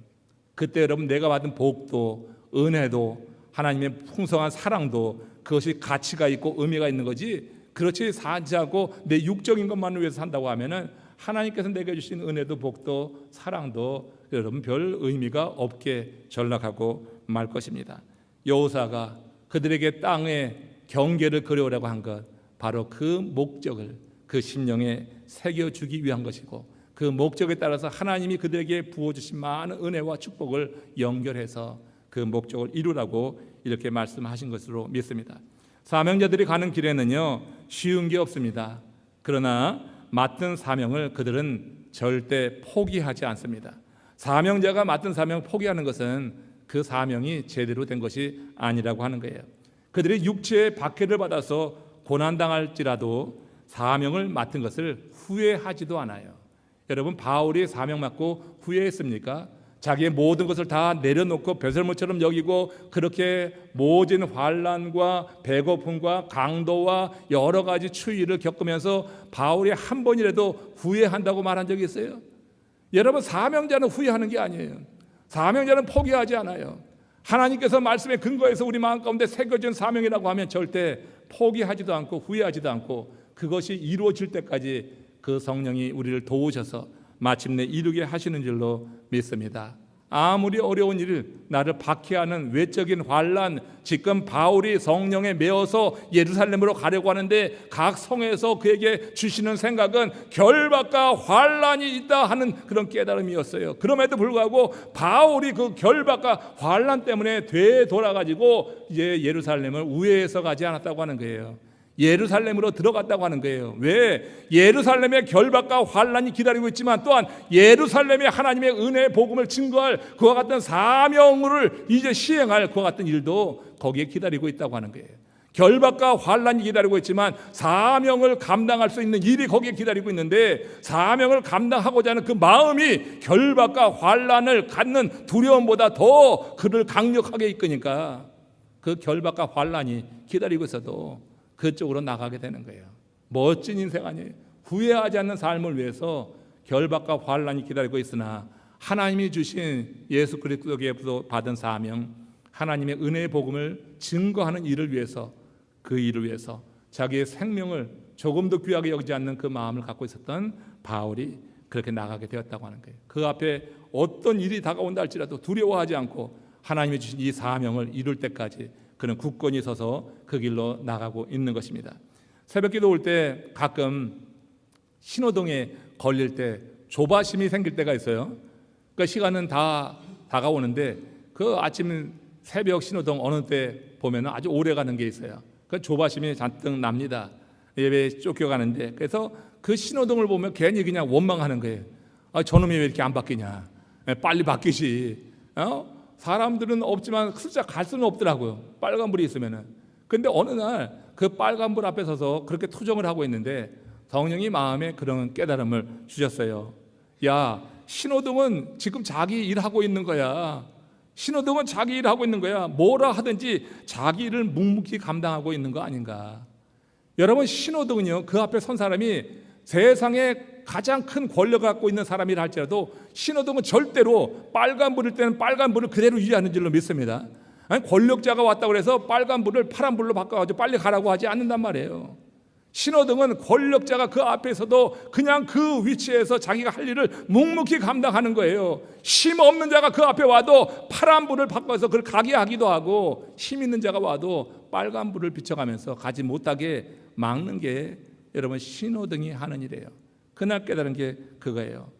A: 그때 여러분 내가 받은 복도 은혜도 하나님의 풍성한 사랑도 그것이 가치가 있고 의미가 있는 거지, 그렇지 사지 않고 내 육적인 것만을 위해서 산다고 하면은 하나님께서 내게 주신 은혜도 복도 사랑도 여러분 별 의미가 없게 전락하고 말 것입니다. 여호수아가 그들에게 땅의 경계를 그려오라고 한 것, 바로 그 목적을 그 심령에 새겨주기 위한 것이고, 그 목적에 따라서 하나님이 그들에게 부어주신 많은 은혜와 축복을 연결해서 그 목적을 이루라고 이렇게 말씀하신 것으로 믿습니다. 사명자들이 가는 길에는요, 쉬운 게 없습니다. 그러나 맡은 사명을 그들은 절대 포기하지 않습니다. 사명자가 맡은 사명을 포기하는 것은 그 사명이 제대로 된 것이 아니라고 하는 거예요. 그들이 육체의 박해를 받아서 고난당할지라도 사명을 맡은 것을 후회하지도 않아요. 여러분, 바울이 사명 맡고 후회했습니까? 자기의 모든 것을 다 내려놓고 배설물처럼 여기고 그렇게 모진 환난과 배고픔과 강도와 여러 가지 추위를 겪으면서 바울이 한 번이라도 후회한다고 말한 적이 있어요? 여러분, 사명자는 후회하는 게 아니에요. 사명자는 포기하지 않아요. 하나님께서 말씀에 근거해서 우리 마음 가운데 새겨진 사명이라고 하면 절대 포기하지도 않고 후회하지도 않고 그것이 이루어질 때까지 그 성령이 우리를 도우셔서 마침내 이루게 하시는 줄로 믿습니다. 아무리 어려운 일, 나를 박해하는 외적인 환난, 지금 바울이 성령에 매어서 예루살렘으로 가려고 하는데 각 성에서 그에게 주시는 생각은 결박과 환난이 있다 하는 그런 깨달음이었어요. 그럼에도 불구하고 바울이 그 결박과 환난 때문에 되돌아가지고 이제 예루살렘을 우회해서 가지 않았다고 하는 거예요. 예루살렘으로 들어갔다고 하는 거예요. 왜? 예루살렘의 결박과 환난이 기다리고 있지만 또한 예루살렘의 하나님의 은혜의 복음을 증거할 그와 같은 사명을 이제 시행할 그와 같은 일도 거기에 기다리고 있다고 하는 거예요. 결박과 환난이 기다리고 있지만 사명을 감당할 수 있는 일이 거기에 기다리고 있는데, 사명을 감당하고자 하는 그 마음이 결박과 환난을 갖는 두려움보다 더 그를 강력하게 이끄니까 그 결박과 환난이 기다리고 있어도 그쪽으로 나가게 되는 거예요. 멋진 인생 아니에요. 후회하지 않는 삶을 위해서 결박과 환난이 기다리고 있으나 하나님이 주신 예수 그리스도에게서 받은 사명, 하나님의 은혜의 복음을 증거하는 일을 위해서, 그 일을 위해서 자기의 생명을 조금도 귀하게 여기지 않는 그 마음을 갖고 있었던 바울이 그렇게 나가게 되었다고 하는 거예요. 그 앞에 어떤 일이 다가온다 할지라도 두려워하지 않고 하나님이 주신 이 사명을 이룰 때까지 그는 굳건히 서서 그 길로 나가고 있는 것입니다. 새벽기도 올 때 가끔 신호등에 걸릴 때 조바심이 생길 때가 있어요. 그러니까 시간은 다 다가오는데 그 아침 새벽 신호등 어느 때 보면 아주 오래 가는 게 있어요. 그 조바심이 잔뜩 납니다. 예배에 쫓겨가는데, 그래서 그 신호등을 보면 괜히 그냥 원망하는 거예요. 저놈이 왜 이렇게 안 바뀌냐, 빨리 바뀌지. 사람들은 없지만 숫자 갈 수는 없더라고요. 빨간불이 있으면은. 근데 어느 날 그 빨간불 앞에 서서 그렇게 투정을 하고 있는데 성령이 마음에 그런 깨달음을 주셨어요. 야, 신호등은 지금 자기 일하고 있는 거야. 신호등은 자기 일하고 있는 거야. 뭐라 하든지 자기 일을 묵묵히 감당하고 있는 거 아닌가. 여러분, 신호등은요, 그 앞에 선 사람이 세상에 가장 큰 권력을 갖고 있는 사람이라 할지라도 신호등은 절대로 빨간불일 때는 빨간불을 그대로 유지하는 줄로 믿습니다. 아니, 권력자가 왔다고 해서 빨간불을 파란불로 바꿔가지고 빨리 가라고 하지 않는단 말이에요. 신호등은 권력자가 그 앞에서도 그냥 그 위치에서 자기가 할 일을 묵묵히 감당하는 거예요. 힘 없는 자가 그 앞에 와도 파란불을 바꿔서 그걸 가게 하기도 하고, 힘 있는 자가 와도 빨간불을 비춰가면서 가지 못하게 막는 게 여러분 신호등이 하는 일이에요. 그날 깨달은 게 그거예요.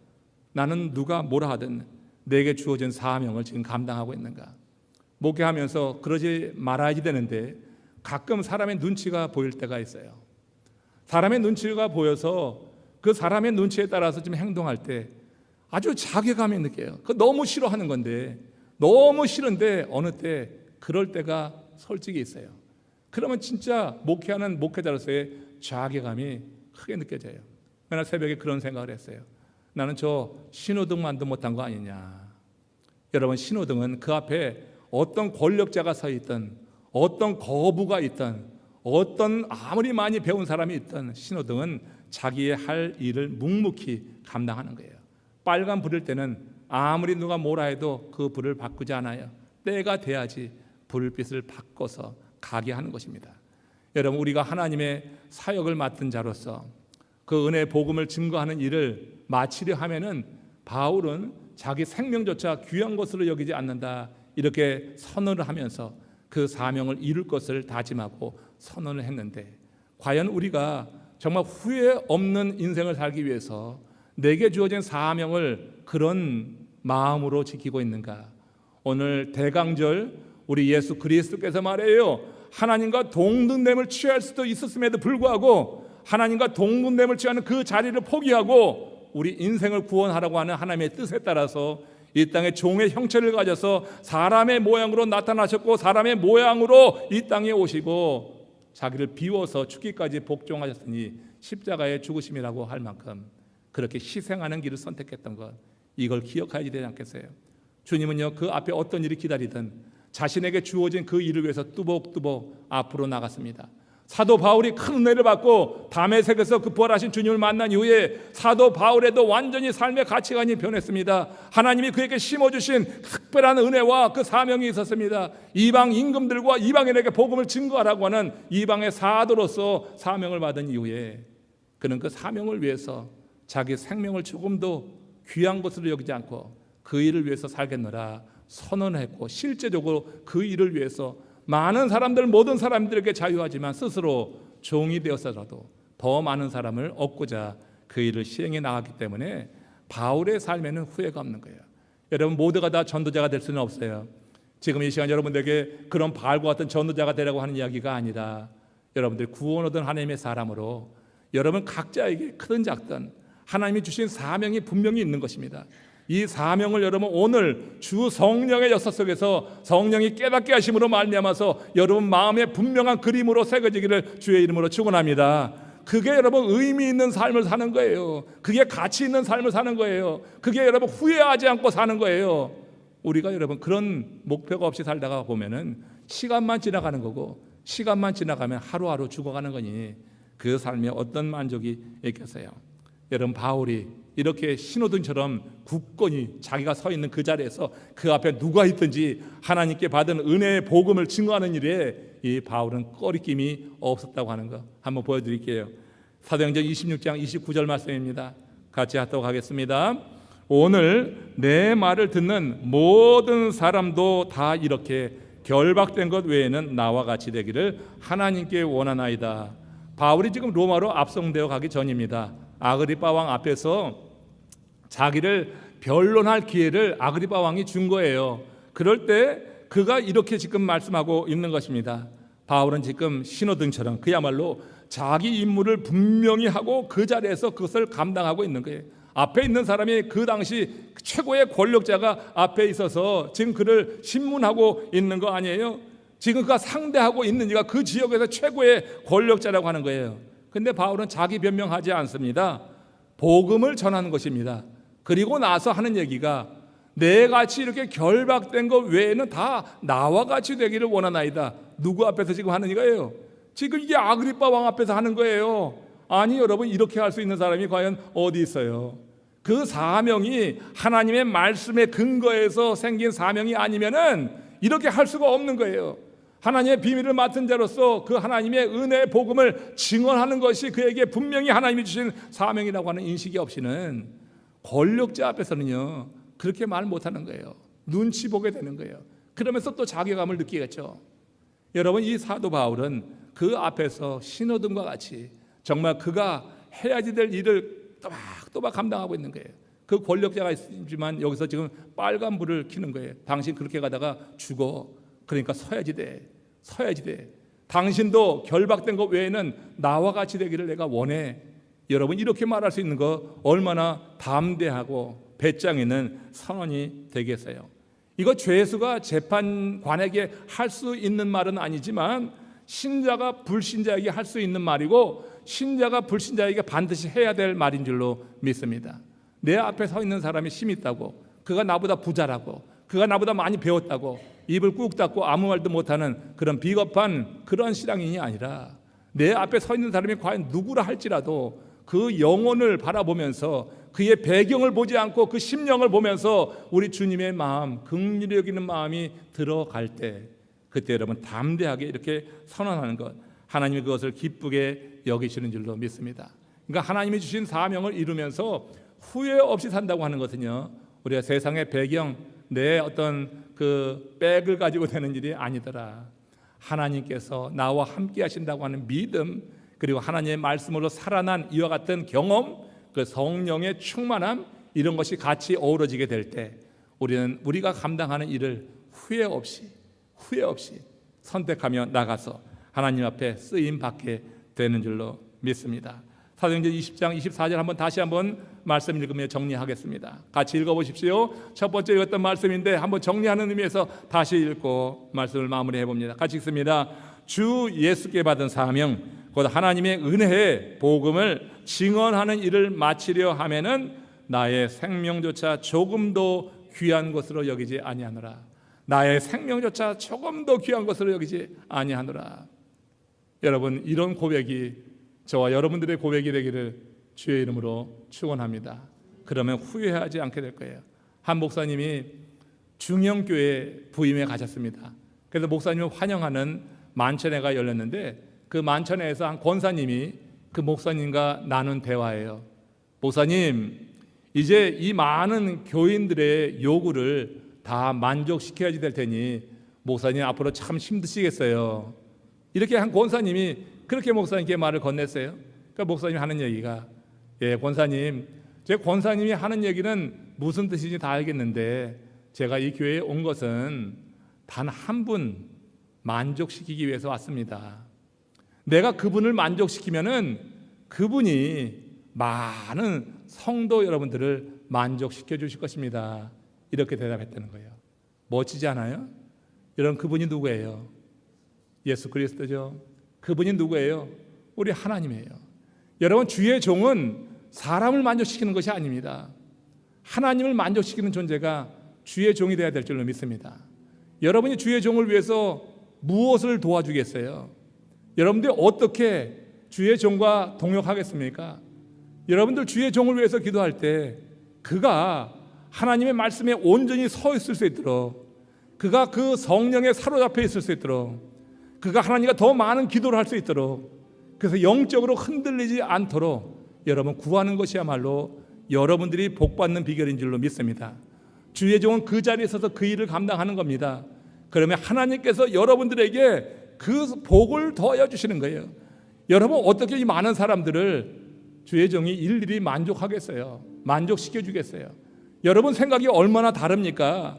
A: 나는 누가 뭐라 하든 내게 주어진 사명을 지금 감당하고 있는가. 목회하면서 그러지 말아야지 되는데 가끔 사람의 눈치가 보일 때가 있어요. 사람의 눈치가 보여서 그 사람의 눈치에 따라서 좀 행동할 때 아주 자괴감이 느껴요. 그 너무 싫어하는 건데, 너무 싫은데 어느 때 그럴 때가 솔직히 있어요. 그러면 진짜 목회하는 목회자로서의 자괴감이 크게 느껴져요. 맨날 새벽에 그런 생각을 했어요. 나는 저 신호등만도 못한 거 아니냐. 여러분, 신호등은 그 앞에 어떤 권력자가 서 있든, 어떤 거부가 있든, 어떤 아무리 많이 배운 사람이 있든 신호등은 자기의 할 일을 묵묵히 감당하는 거예요. 빨간 불일 때는 아무리 누가 뭐라 해도 그 불을 바꾸지 않아요. 때가 돼야지 불빛을 바꿔서 가게 하는 것입니다. 여러분, 우리가 하나님의 사역을 맡은 자로서 그 은혜의 복음을 증거하는 일을 마치려 하면은 바울은 자기 생명조차 귀한 것으로 여기지 않는다, 이렇게 선언을 하면서 그 사명을 이룰 것을 다짐하고 선언을 했는데, 과연 우리가 정말 후회 없는 인생을 살기 위해서 내게 주어진 사명을 그런 마음으로 지키고 있는가? 오늘 대강절 우리 예수 그리스도께서 말해요. 하나님과 동등됨을 취할 수도 있었음에도 불구하고 하나님과 동등됨을 취하는 그 자리를 포기하고 우리 인생을 구원하라고 하는 하나님의 뜻에 따라서 이 땅에 종의 형체를 가져서 사람의 모양으로 나타나셨고, 사람의 모양으로 이 땅에 오시고 자기를 비워서 죽기까지 복종하셨으니 십자가의 죽으심이라고 할 만큼 그렇게 희생하는 길을 선택했던 것, 이걸 기억해야 되지 않겠어요? 주님은요, 그 앞에 어떤 일이 기다리든 자신에게 주어진 그 일을 위해서 뚜벅뚜벅 앞으로 나갔습니다. 사도 바울이 큰 은혜를 받고 다메섹에서 그 부활하신 주님을 만난 이후에 사도 바울에도 완전히 삶의 가치관이 변했습니다. 하나님이 그에게 심어주신 특별한 은혜와 그 사명이 있었습니다. 이방 임금들과 이방인에게 복음을 증거하라고 하는 이방의 사도로서 사명을 받은 이후에 그는 그 사명을 위해서 자기 생명을 조금도 귀한 것으로 여기지 않고 그 일을 위해서 살겠노라 선언했고, 실제적으로 그 일을 위해서 많은 사람들, 모든 사람들에게 자유하지만 스스로 종이 되었어도 더 많은 사람을 얻고자 그 일을 시행해 나갔기 때문에 바울의 삶에는 후회가 없는 거예요. 여러분, 모두가 다 전도자가 될 수는 없어요. 지금 이 시간 여러분들에게 그런 바울과 같은 전도자가 되라고 하는 이야기가 아니라, 여러분들이 구원 얻은 하나님의 사람으로 여러분 각자에게 크든 작든 하나님이 주신 사명이 분명히 있는 것입니다. 이 사명을 여러분 오늘 주 성령의 역사 속에서 성령이 깨닫게 하심으로 말미암아서 여러분 마음에 분명한 그림으로 새겨지기를 주의 이름으로 축원합니다. 그게 여러분 의미 있는 삶을 사는 거예요. 그게 가치 있는 삶을 사는 거예요. 그게 여러분 후회하지 않고 사는 거예요. 우리가 여러분 그런 목표가 없이 살다가 보면은 시간만 지나가는 거고, 시간만 지나가면 하루하루 죽어가는 거니 그 삶에 어떤 만족이 있겠어요? 여러분, 바울이 이렇게 신호등처럼 굳건히 자기가 서 있는 그 자리에서 그 앞에 누가 있든지 하나님께 받은 은혜의 복음을 증거하는 일에 이 바울은 꺼리낌이 없었다고 하는 거 한번 보여드릴게요. 사도행전 26장 29절 말씀입니다. 같이 하도록 하겠습니다. 오늘 내 말을 듣는 모든 사람도 다 이렇게 결박된 것 외에는 나와 같이 되기를 하나님께 원하나이다. 바울이 지금 로마로 압송되어 가기 전입니다. 아그리빠 왕 앞에서 자기를 변론할 기회를 아그리빠 왕이 준 거예요. 그럴 때 그가 이렇게 지금 말씀하고 있는 것입니다. 바울은 지금 신호등처럼 그야말로 자기 임무를 분명히 하고 그 자리에서 그것을 감당하고 있는 거예요. 앞에 있는 사람이 그 당시 최고의 권력자가 앞에 있어서 지금 그를 신문하고 있는 거 아니에요? 지금 그가 상대하고 있는 이가 그 지역에서 최고의 권력자라고 하는 거예요. 근데 바울은 자기 변명하지 않습니다. 복음을 전하는 것입니다. 그리고 나서 하는 얘기가 내 같이 이렇게 결박된 것 외에는 다 나와 같이 되기를 원하나이다. 누구 앞에서 지금 하는 이거예요? 지금 이게 아그리빠 왕 앞에서 하는 거예요. 아니 여러분, 이렇게 할 수 있는 사람이 과연 어디 있어요? 그 사명이 하나님의 말씀의 근거에서 생긴 사명이 아니면은 이렇게 할 수가 없는 거예요. 하나님의 비밀을 맡은 자로서 그 하나님의 은혜의 복음을 증언하는 것이 그에게 분명히 하나님이 주신 사명이라고 하는 인식이 없이는 권력자 앞에서는요 그렇게 말 못하는 거예요. 눈치 보게 되는 거예요. 그러면서 또 자괴감을 느끼겠죠. 여러분, 이 사도 바울은 그 앞에서 신호등과 같이 정말 그가 해야지 될 일을 또박또박 감당하고 있는 거예요. 그 권력자가 있지만 여기서 지금 빨간 불을 켜는 거예요. 당신 그렇게 가다가 죽어. 그러니까 서야지 돼. 당신도 결박된 것 외에는 나와 같이 되기를 내가 원해. 여러분, 이렇게 말할 수 있는 거 얼마나 담대하고 배짱 있는 선언이 되겠어요. 이거 죄수가 재판관에게 할 수 있는 말은 아니지만 신자가 불신자에게 할 수 있는 말이고, 신자가 불신자에게 반드시 해야 될 말인 줄로 믿습니다. 내 앞에 서 있는 사람이 힘이 있다고, 그가 나보다 부자라고, 그가 나보다 많이 배웠다고 입을 꾹 닫고 아무 말도 못하는 그런 비겁한 그런 신앙인이 아니라, 내 앞에 서 있는 사람이 과연 누구라 할지라도 그 영혼을 바라보면서 그의 배경을 보지 않고 그 심령을 보면서 우리 주님의 마음, 긍휼히 여기는 마음이 들어갈 때, 그때 여러분 담대하게 이렇게 선언하는 것, 하나님이 그것을 기쁘게 여기시는 줄로 믿습니다. 그러니까 하나님이 주신 사명을 이루면서 후회 없이 산다고 하는 것은요, 우리가 세상의 배경, 내 어떤 그 백을 가지고 되는 일이 아니더라. 하나님께서 나와 함께 하신다고 하는 믿음, 그리고 하나님의 말씀으로 살아난 이와 같은 경험, 그 성령의 충만함, 이런 것이 같이 어우러지게 될 때 우리는 우리가 감당하는 일을 후회 없이 선택하며 나가서 하나님 앞에 쓰임 받게 되는 줄로 믿습니다. 사도행전 20장 24절 한번 다시 한번 말씀 읽으며 정리하겠습니다. 같이 읽어보십시오. 첫 번째 읽었던 말씀인데 한번 정리하는 의미에서 다시 읽고 말씀을 마무리해 봅니다. 같이 읽습니다. 주 예수께 받은 사명, 곧 하나님의 은혜의 복음을 증언하는 일을 마치려 하면은 나의 생명조차 조금도 귀한 것으로 여기지 아니하노라. 나의 생명조차 조금도 귀한 것으로 여기지 아니하노라. 여러분, 이런 고백이 저와 여러분들의 고백이 되기를 주의 이름으로 축원합니다. 그러면 후회하지 않게 될 거예요. 한 목사님이 중형교회 부임에 가셨습니다. 그래서 목사님을 환영하는 만찬회가 열렸는데, 그 만찬회에서 한 권사님이 그 목사님과 나눈 대화예요. 목사님, 이제 이 많은 교인들의 요구를 다 만족시켜야지 될 테니 목사님 앞으로 참 힘드시겠어요. 이렇게 한 권사님이 그렇게 목사님께 말을 건넸어요. 그러니까 목사님이 하는 얘기가, 예, 권사님, 제 권사님이 하는 얘기는 무슨 뜻인지 다 알겠는데 제가 이 교회에 온 것은 단 한 분 만족시키기 위해서 왔습니다. 내가 그분을 만족시키면은 그분이 많은 성도 여러분들을 만족시켜 주실 것입니다. 이렇게 대답했다는 거예요. 멋지지 않아요? 여러분, 그분이 누구예요? 예수 그리스도죠. 그분이 누구예요? 우리 하나님이에요. 여러분, 주의 종은 사람을 만족시키는 것이 아닙니다. 하나님을 만족시키는 존재가 주의 종이 되어야 될 줄로 믿습니다. 여러분이 주의 종을 위해서 무엇을 도와주겠어요? 여러분들이 어떻게 주의 종과 동역하겠습니까? 여러분들 주의 종을 위해서 기도할 때 그가 하나님의 말씀에 온전히 서 있을 수 있도록, 그가 그 성령에 사로잡혀 있을 수 있도록, 그가 하나님과 더 많은 기도를 할 수 있도록, 그래서 영적으로 흔들리지 않도록 여러분 구하는 것이야말로 여러분들이 복받는 비결인 줄로 믿습니다. 주의 종은 그 자리에 서서 그 일을 감당하는 겁니다. 그러면 하나님께서 여러분들에게 그 복을 더하여 주시는 거예요. 여러분, 어떻게 이 많은 사람들을 주의 종이 일일이 만족하겠어요? 만족시켜 주겠어요? 여러분 생각이 얼마나 다릅니까?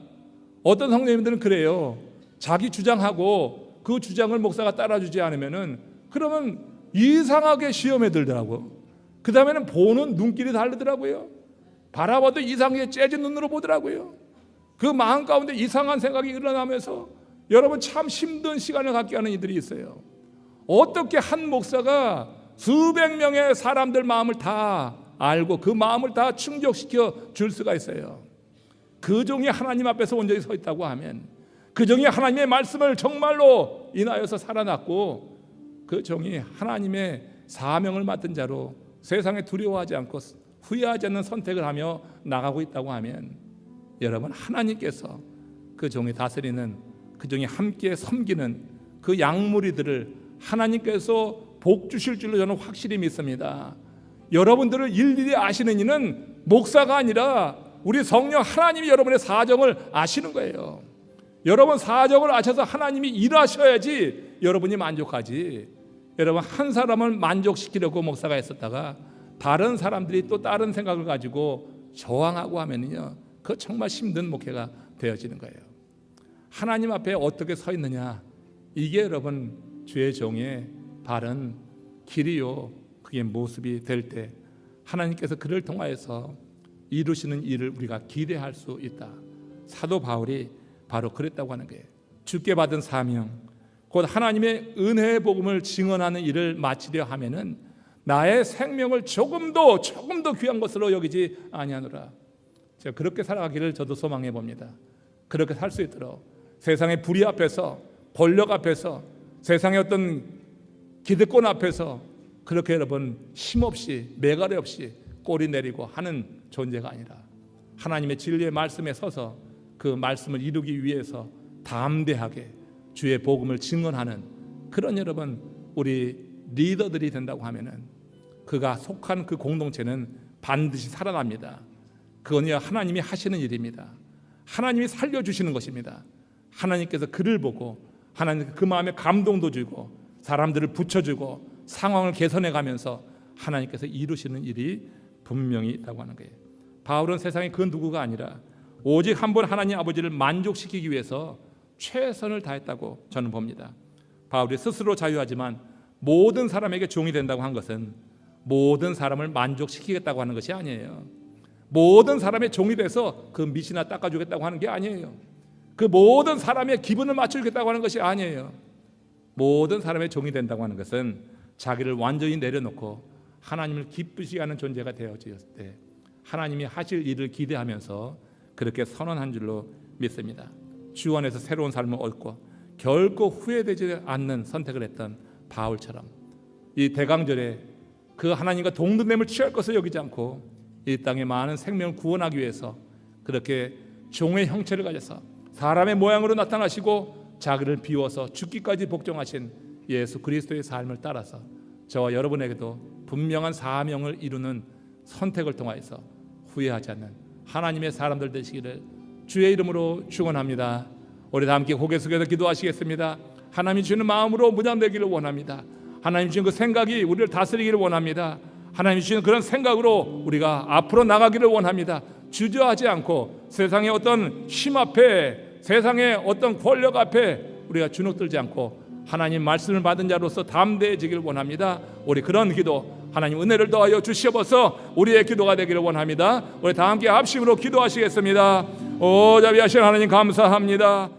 A: 어떤 성도님들은 그래요. 자기 주장하고 그 주장을 목사가 따라주지 않으면은 그러면 이상하게 시험에 들더라고. 그 다음에는 보는 눈길이 다르더라고요. 바라봐도 이상하게 째진 눈으로 보더라고요. 그 마음 가운데 이상한 생각이 일어나면서 여러분 참 힘든 시간을 갖게 하는 이들이 있어요. 어떻게 한 목사가 수백 명의 사람들 마음을 다 알고 그 마음을 다 충족시켜 줄 수가 있어요? 그 종이 하나님 앞에서 온전히 서 있다고 하면, 그 종이 하나님의 말씀을 정말로 인하여서 살아났고 그 종이 하나님의 사명을 맡은 자로 세상에 두려워하지 않고 후회하지 않는 선택을 하며 나가고 있다고 하면, 여러분, 하나님께서 그 종이 다스리는, 그 종이 함께 섬기는 그 양무리들을 하나님께서 복 주실 줄로 저는 확실히 믿습니다. 여러분들을 일일이 아시는 이는 목사가 아니라 우리 성령 하나님이 여러분의 사정을 아시는 거예요. 여러분 사정을 아셔서 하나님이 일하셔야지 여러분이 만족하지. 여러분, 한 사람을 만족시키려고 목사가 했었다가 다른 사람들이 또 다른 생각을 가지고 저항하고 하면요, 그거 정말 힘든 목회가 되어지는 거예요. 하나님 앞에 어떻게 서 있느냐, 이게 여러분 주의 종의 바른 길이요, 그게 모습이 될 때 하나님께서 그를 통하여서 이루시는 일을 우리가 기대할 수 있다. 사도 바울이 바로 그랬다고 하는 거예요. 주께 받은 사명, 곧 하나님의 은혜의 복음을 증언하는 일을 마치려 하면은 나의 생명을 조금도 귀한 것으로 여기지 아니하노라. 제가 그렇게 살아가기를 저도 소망해 봅니다. 그렇게 살 수 있도록 세상의 불의 앞에서, 권력 앞에서, 세상의 어떤 기득권 앞에서 그렇게 여러분 힘없이, 매가리 없이 꼬리 내리고 하는 존재가 아니라 하나님의 진리의 말씀에 서서 그 말씀을 이루기 위해서 담대하게 주의 복음을 증언하는 그런 여러분 우리 리더들이 된다고 하면은 그가 속한 그 공동체는 반드시 살아납니다. 그건 하나님이 하시는 일입니다. 하나님이 살려주시는 것입니다. 하나님께서 그를 보고 하나님 그 마음에 감동도 주고 사람들을 붙여주고 상황을 개선해 가면서 하나님께서 이루시는 일이 분명히 있다고 하는 거예요. 바울은 세상에 그 누구가 아니라 오직 한 번 하나님 아버지를 만족시키기 위해서 최선을 다했다고 저는 봅니다. 바울이 스스로 자유하지만 모든 사람에게 종이 된다고 한 것은 모든 사람을 만족시키겠다고 하는 것이 아니에요. 모든 사람의 종이 돼서 그 밑이나 닦아주겠다고 하는 게 아니에요. 그 모든 사람의 기분을 맞추겠다고 하는 것이 아니에요. 모든 사람의 종이 된다고 하는 것은 자기를 완전히 내려놓고 하나님을 기쁘시게 하는 존재가 되어졌을 때 하나님이 하실 일을 기대하면서 그렇게 선언한 줄로 믿습니다. 주 안에서 새로운 삶을 얻고 결코 후회되지 않는 선택을 했던 바울처럼 이 대강절에 그 하나님과 동등됨을 취할 것을 여기지 않고 이 땅의 많은 생명을 구원하기 위해서 그렇게 종의 형체를 가져서 사람의 모양으로 나타나시고 자기를 비워서 죽기까지 복종하신 예수 그리스도의 삶을 따라서 저와 여러분에게도 분명한 사명을 이루는 선택을 통하여서 후회하지 않는 하나님의 사람들 되시기를 주의 이름으로 축원합니다. 우리 다 함께 고개 숙여서 기도하시겠습니다. 하나님 주시는 마음으로 무장되기를 원합니다. 하나님 주시는 그 생각이 우리를 다스리기를 원합니다. 하나님 주시는 그런 생각으로 우리가 앞으로 나가기를 원합니다. 주저하지 않고 세상의 어떤 힘 앞에, 세상의 어떤 권력 앞에 우리가 주눅들지 않고 하나님 말씀을 받은 자로서 담대해지기를 원합니다. 우리 그런 기도 하나님 은혜를 더하여 주시옵소서. 우리의 기도가 되기를 원합니다. 우리 다 함께 합심으로 기도하시겠습니다. 오 자비하신 하나님 감사합니다.